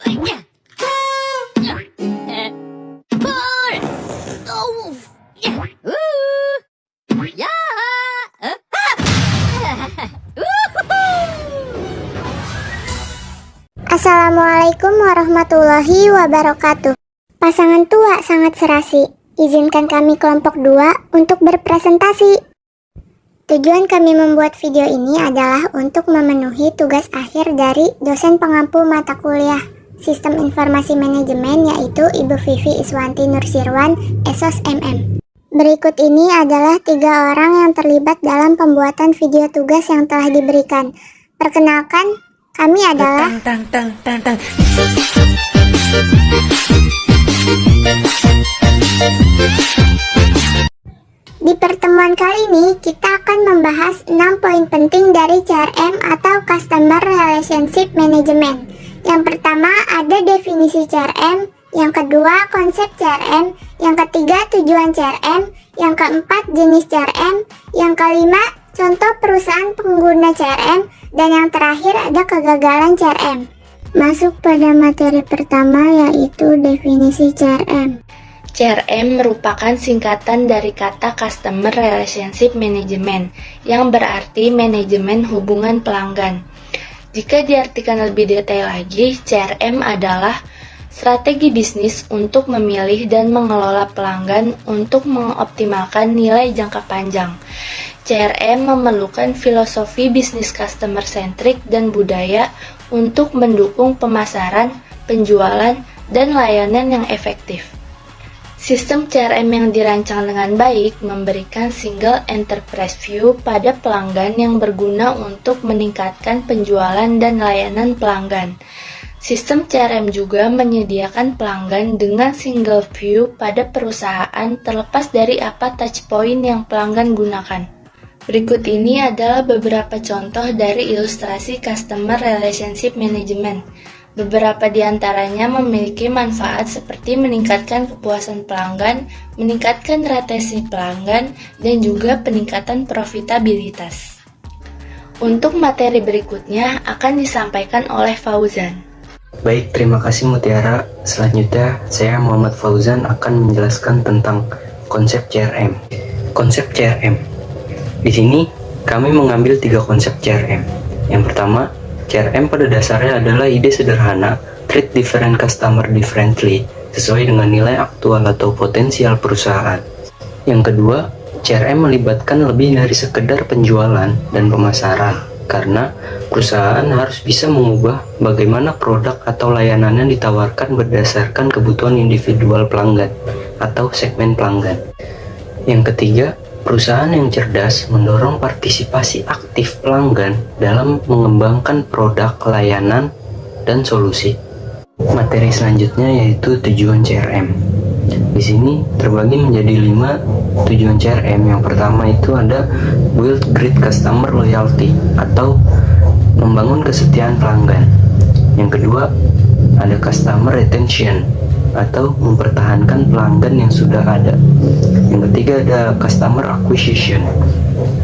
Assalamualaikum warahmatullahi wabarakatuh. Pasangan tua sangat serasi. Izinkan kami kelompok 2 untuk berpresentasi. Tujuan kami membuat video ini adalah untuk memenuhi tugas akhir dari dosen pengampu mata kuliah Sistem Informasi Manajemen, yaitu Ibu Vivi Iswanti Nursirwan, SOS MM. Berikut ini adalah 3 orang yang terlibat dalam pembuatan video tugas yang telah diberikan. Perkenalkan, kami adalah Di pertemuan kali ini, kita akan membahas 6 poin penting dari CRM atau Customer Relationship Management. Yang pertama ada definisi CRM, yang kedua konsep CRM, yang ketiga tujuan CRM, yang keempat jenis CRM, yang kelima contoh perusahaan pengguna CRM, dan yang terakhir ada kegagalan CRM. Masuk pada materi pertama, yaitu definisi CRM. CRM merupakan singkatan dari kata Customer Relationship Management, yang berarti manajemen hubungan pelanggan. Jika diartikan lebih detail lagi, CRM adalah strategi bisnis untuk memilih dan mengelola pelanggan untuk mengoptimalkan nilai jangka panjang. CRM memerlukan filosofi bisnis customer centric dan budaya untuk mendukung pemasaran, penjualan, dan layanan yang efektif. Sistem CRM yang dirancang dengan baik memberikan single enterprise view pada pelanggan yang berguna untuk meningkatkan penjualan dan layanan pelanggan. Sistem CRM juga menyediakan pelanggan dengan single view pada perusahaan terlepas dari apa touchpoint yang pelanggan gunakan. Berikut ini adalah beberapa contoh dari ilustrasi Customer Relationship Management. Beberapa di antaranya memiliki manfaat seperti meningkatkan kepuasan pelanggan, meningkatkan retensi pelanggan, dan juga peningkatan profitabilitas. Untuk materi berikutnya akan disampaikan oleh Fauzan. Baik, terima kasih Mutiara. Selanjutnya, saya Muhammad Fauzan akan menjelaskan tentang konsep CRM. Konsep CRM. Di sini, kami mengambil 3 konsep CRM. Yang pertama, CRM pada dasarnya adalah ide sederhana, treat different customer differently, sesuai dengan nilai aktual atau potensial perusahaan. Yang kedua, CRM melibatkan lebih dari sekedar penjualan dan pemasaran, karena perusahaan harus bisa mengubah bagaimana produk atau layanannya ditawarkan berdasarkan kebutuhan individual pelanggan atau segmen pelanggan. Yang ketiga, perusahaan yang cerdas mendorong partisipasi aktif pelanggan dalam mengembangkan produk, layanan, dan solusi. Materi selanjutnya yaitu tujuan CRM. Di sini terbagi menjadi 5 tujuan CRM. Yang pertama itu ada build great customer loyalty atau membangun kesetiaan pelanggan. Yang kedua ada customer retention atau mempertahankan pelanggan yang sudah ada. Yang ketiga ada customer acquisition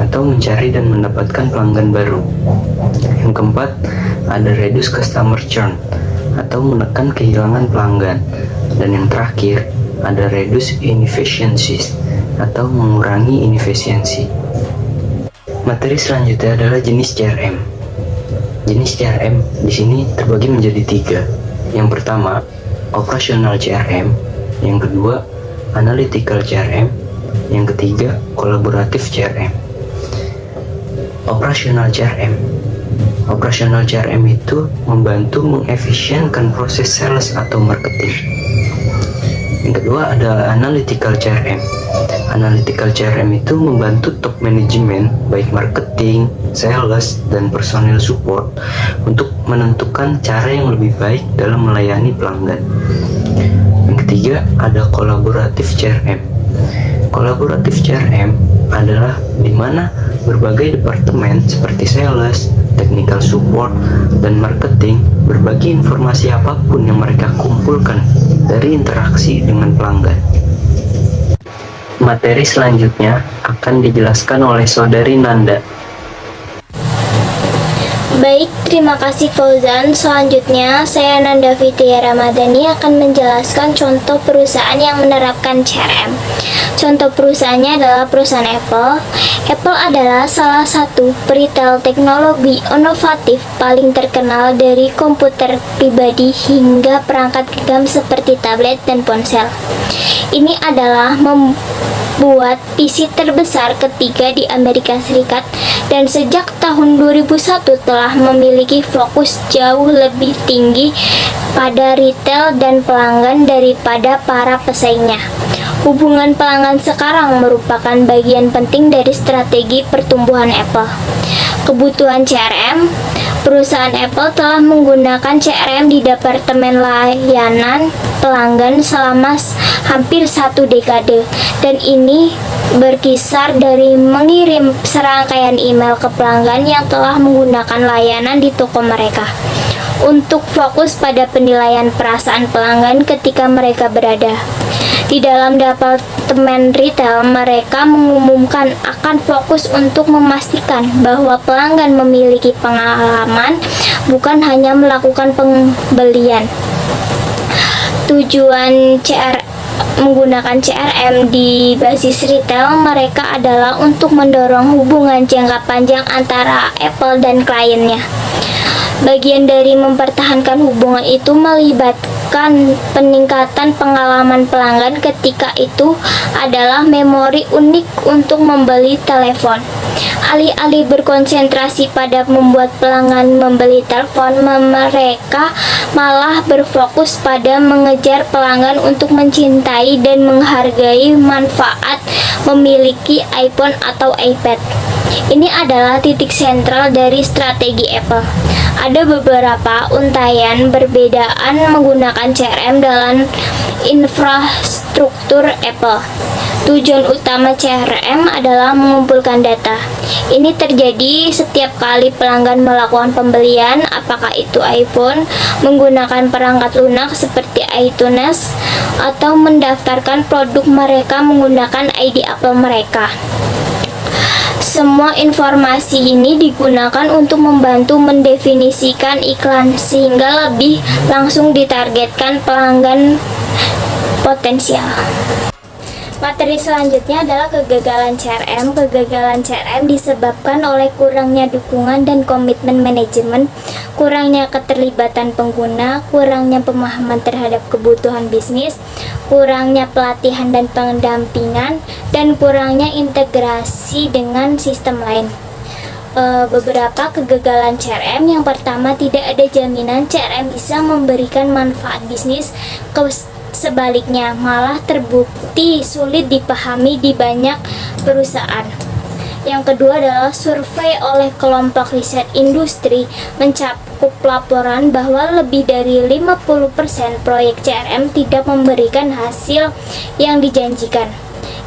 atau mencari dan mendapatkan pelanggan baru. Yang keempat ada reduce customer churn atau menekan kehilangan pelanggan. Dan yang terakhir ada reduce inefficiencies atau mengurangi inefisiensi. Materi selanjutnya adalah jenis CRM. Jenis CRM di sini terbagi menjadi 3. Yang pertama operational CRM, yang kedua analytical CRM, yang ketiga kolaboratif CRM. Operational CRM. Operational CRM itu membantu mengefisienkan proses sales atau marketing. Yang kedua ada analytical CRM. Analytical CRM itu membantu top management, baik marketing, sales, dan personil support untuk menentukan cara yang lebih baik dalam melayani pelanggan. Yang ketiga ada kolaboratif CRM. Kolaboratif CRM adalah di mana berbagai departemen seperti sales, technical support, dan marketing berbagi informasi apapun yang mereka kumpulkan dari interaksi dengan pelanggan. Materi selanjutnya akan dijelaskan oleh Saudari Nanda. Baik, terima kasih Fauzan. Selanjutnya, saya Nanda Fitria Ramadhani akan menjelaskan contoh perusahaan yang menerapkan CRM. Contoh perusahaannya adalah perusahaan Apple. Apple adalah salah satu retail teknologi inovatif paling terkenal dari komputer pribadi hingga perangkat genggam seperti tablet dan ponsel. Ini adalah membuat PC terbesar ketiga di Amerika Serikat dan sejak tahun 2001 telah memiliki fokus jauh lebih tinggi pada retail dan pelanggan daripada para pesaingnya. Hubungan pelanggan sekarang merupakan bagian penting dari strategi pertumbuhan Apple. Kebutuhan CRM, perusahaan Apple telah menggunakan CRM di departemen layanan pelanggan selama hampir 1 dekade, dan ini berkisar dari mengirim serangkaian email ke pelanggan yang telah menggunakan layanan di toko mereka untuk fokus pada penilaian perasaan pelanggan ketika mereka berada. Di dalam departemen retail, mereka mengumumkan akan fokus untuk memastikan bahwa pelanggan memiliki pengalaman, bukan hanya melakukan pembelian. Tujuan menggunakan CRM di basis retail mereka adalah untuk mendorong hubungan jangka panjang antara Apple dan kliennya. Bagian dari mempertahankan hubungan itu melibatkan peningkatan pengalaman pelanggan, ketika itu adalah memori unik untuk membeli telepon. Alih-alih berkonsentrasi pada membuat pelanggan membeli telepon, mereka malah berfokus pada mengejar pelanggan untuk mencintai dan menghargai manfaat memiliki iPhone atau iPad. Ini adalah titik sentral dari strategi Apple. Ada beberapa untayan perbedaan menggunakan CRM dalam infrastruktur Apple. Tujuan utama CRM adalah mengumpulkan data. Ini terjadi setiap kali pelanggan melakukan pembelian, apakah itu iPhone, menggunakan perangkat lunak seperti iTunes, atau mendaftarkan produk mereka menggunakan ID Apple mereka. Semua informasi ini digunakan untuk membantu mendefinisikan iklan sehingga lebih langsung ditargetkan pelanggan potensial. Materi selanjutnya adalah kegagalan CRM. Kegagalan CRM disebabkan oleh kurangnya dukungan dan komitmen manajemen, kurangnya keterlibatan pengguna, kurangnya pemahaman terhadap kebutuhan bisnis, kurangnya pelatihan dan pendampingan, dan kurangnya integrasi dengan sistem lain. Beberapa kegagalan CRM. Yang pertama, tidak ada jaminan CRM bisa memberikan manfaat bisnis. Sebaliknya, malah terbukti sulit dipahami di banyak perusahaan. Yang kedua adalah survei oleh kelompok riset industri mencakup laporan bahwa lebih dari 50% proyek CRM tidak memberikan hasil yang dijanjikan.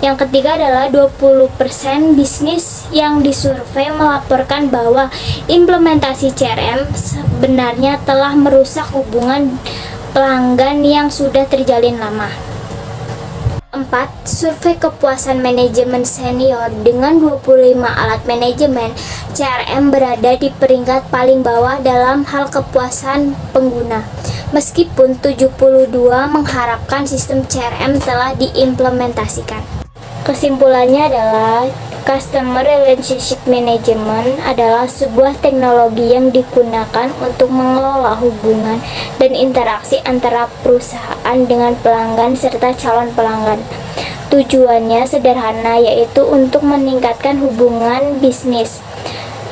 Yang ketiga adalah 20% bisnis yang disurvei melaporkan bahwa implementasi CRM sebenarnya telah merusak hubungan pelanggan yang sudah terjalin lama. 4. Survei kepuasan manajemen senior. Dengan 25 alat manajemen, CRM berada di peringkat paling bawah dalam hal kepuasan pengguna. Meskipun 72 mengharapkan sistem CRM telah diimplementasikan. Kesimpulannya adalah Customer Relationship Management adalah sebuah teknologi yang digunakan untuk mengelola hubungan dan interaksi antara perusahaan dengan pelanggan serta calon pelanggan. Tujuannya sederhana, yaitu untuk meningkatkan hubungan bisnis.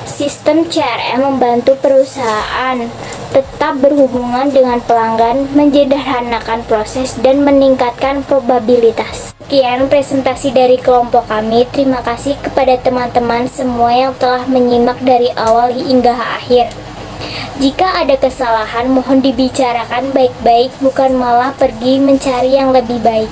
Sistem CRM membantu perusahaan tetap berhubungan dengan pelanggan, menyederhanakan proses, dan meningkatkan probabilitas. Sekian presentasi dari kelompok kami. Terima kasih kepada teman-teman semua yang telah menyimak dari awal hingga akhir. Jika ada kesalahan, mohon dibicarakan baik-baik, bukan malah pergi mencari yang lebih baik.